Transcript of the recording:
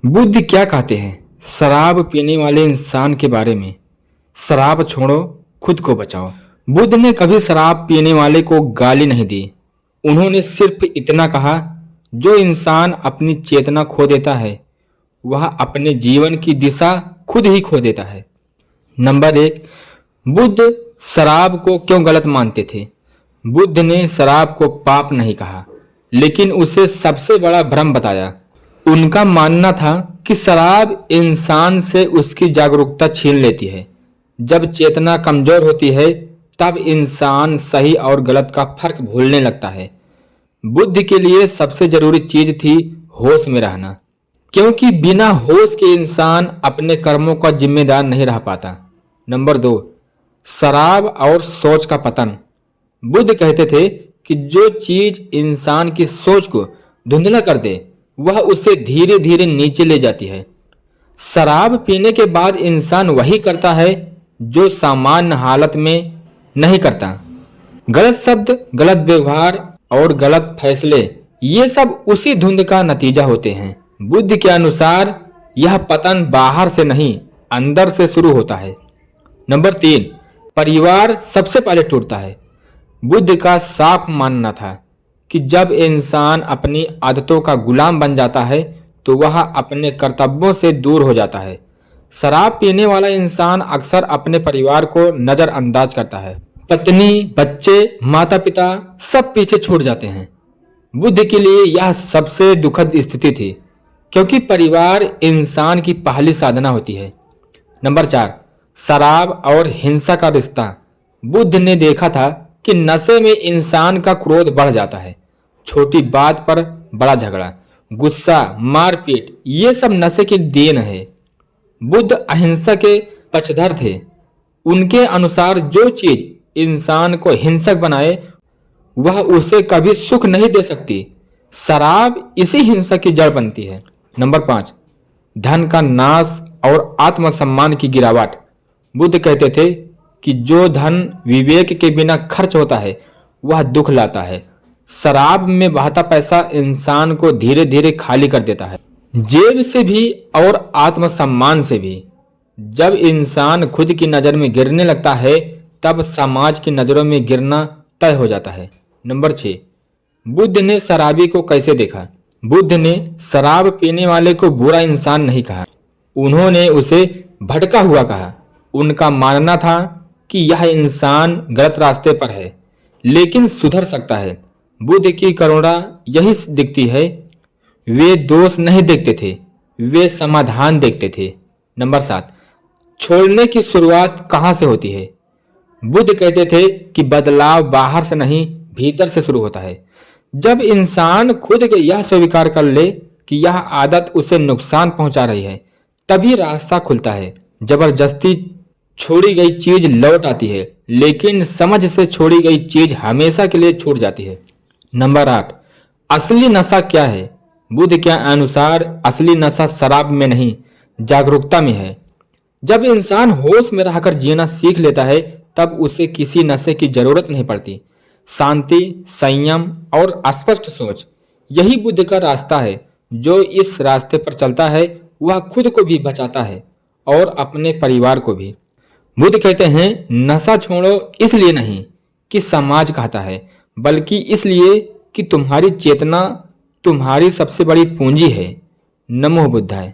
बुद्ध क्या कहते हैं शराब पीने वाले इंसान के बारे में? शराब छोड़ो, खुद को बचाओ। बुद्ध ने कभी शराब पीने वाले को गाली नहीं दी। उन्होंने सिर्फ इतना कहा, जो इंसान अपनी चेतना खो देता है वह अपने जीवन की दिशा खुद ही खो देता है। नंबर 1, बुद्ध शराब को क्यों गलत मानते थे? बुद्ध ने शराब को पाप नहीं कहा, लेकिन उसे सबसे बड़ा भ्रम बताया। उनका मानना था कि शराब इंसान से उसकी जागरूकता छीन लेती है। जब चेतना कमजोर होती है तब इंसान सही और गलत का फर्क भूलने लगता है। बुद्ध के लिए सबसे जरूरी चीज थी होश में रहना, क्योंकि बिना होश के इंसान अपने कर्मों का जिम्मेदार नहीं रह पाता। नंबर 2, शराब और सोच का पतन। बुद्ध कहते थे कि जो चीज इंसान की सोच को धुंधला कर दे वह उसे धीरे धीरे नीचे ले जाती है। शराब पीने के बाद इंसान वही करता है जो सामान्य हालत में नहीं करता। गलत शब्द, गलत व्यवहार और गलत फैसले, ये सब उसी धुंध का नतीजा होते हैं। बुद्ध के अनुसार यह पतन बाहर से नहीं, अंदर से शुरू होता है। नंबर 3, परिवार सबसे पहले टूटता है। बुद्ध का साफ मानना था कि जब इंसान अपनी आदतों का गुलाम बन जाता है तो वह अपने कर्तव्यों से दूर हो जाता है। शराब पीने वाला इंसान अक्सर अपने परिवार को नजरअंदाज करता है। पत्नी, बच्चे, माता पिता सब पीछे छूट जाते हैं। बुद्ध के लिए यह सबसे दुखद स्थिति थी, क्योंकि परिवार इंसान की पहली साधना होती है। नंबर 4, शराब और हिंसा का रिश्ता। बुद्ध ने देखा था कि नशे में इंसान का क्रोध बढ़ जाता है। छोटी बात पर बड़ा झगड़ा, गुस्सा, मारपीट, ये सब नशे की देन है। बुद्ध अहिंसा के पक्षधर थे। उनके अनुसार जो चीज इंसान को हिंसक बनाए वह उसे कभी सुख नहीं दे सकती। शराब इसी हिंसा की जड़ बनती है। नंबर 5, धन का नाश और आत्मसम्मान की गिरावट। बुद्ध कहते थे कि जो धन विवेक के बिना खर्च होता है वह दुख लाता है। शराब में बहता पैसा इंसान को धीरे धीरे खाली कर देता है, जेब से भी और आत्मसम्मान से भी। जब इंसान खुद की नजर में गिरने लगता है तब समाज की नजरों में गिरना तय हो जाता है। नंबर 6, बुद्ध ने शराबी को कैसे देखा? बुद्ध ने शराब पीने वाले को बुरा इंसान नहीं कहा, उन्होंने उसे भटका हुआ कहा। उनका मानना था कि यह इंसान गलत रास्ते पर है लेकिन सुधर सकता है। बुद्ध की करुणा यही दिखती है। वे दोष नहीं देखते थे, वे समाधान देखते थे। नंबर 7, छोड़ने की शुरुआत कहाँ से होती है? बुद्ध कहते थे कि बदलाव बाहर से नहीं, भीतर से शुरू होता है। जब इंसान खुद के यह स्वीकार कर ले कि यह आदत उसे नुकसान पहुंचा रही है तभी रास्ता खुलता है। जबरदस्ती छोड़ी गई चीज लौट आती है, लेकिन समझ से छोड़ी गई चीज हमेशा के लिए छूट जाती है। नंबर 8, असली नशा क्या है? बुद्ध के अनुसार असली नशा शराब में नहीं, जागरूकता में है। जब इंसान होश में रहकर जीना सीख लेता है तब उसे किसी नशे की जरूरत नहीं पड़ती। शांति, संयम और स्पष्ट सोच, यही बुद्ध का रास्ता है। जो इस रास्ते पर चलता है वह खुद को भी बचाता है और अपने परिवार को भी। बुद्ध कहते हैं, नशा छोड़ो इसलिए नहीं कि समाज कहता है, बल्कि इसलिए कि तुम्हारी चेतना तुम्हारी सबसे बड़ी पूंजी है। नमो बुद्धाय।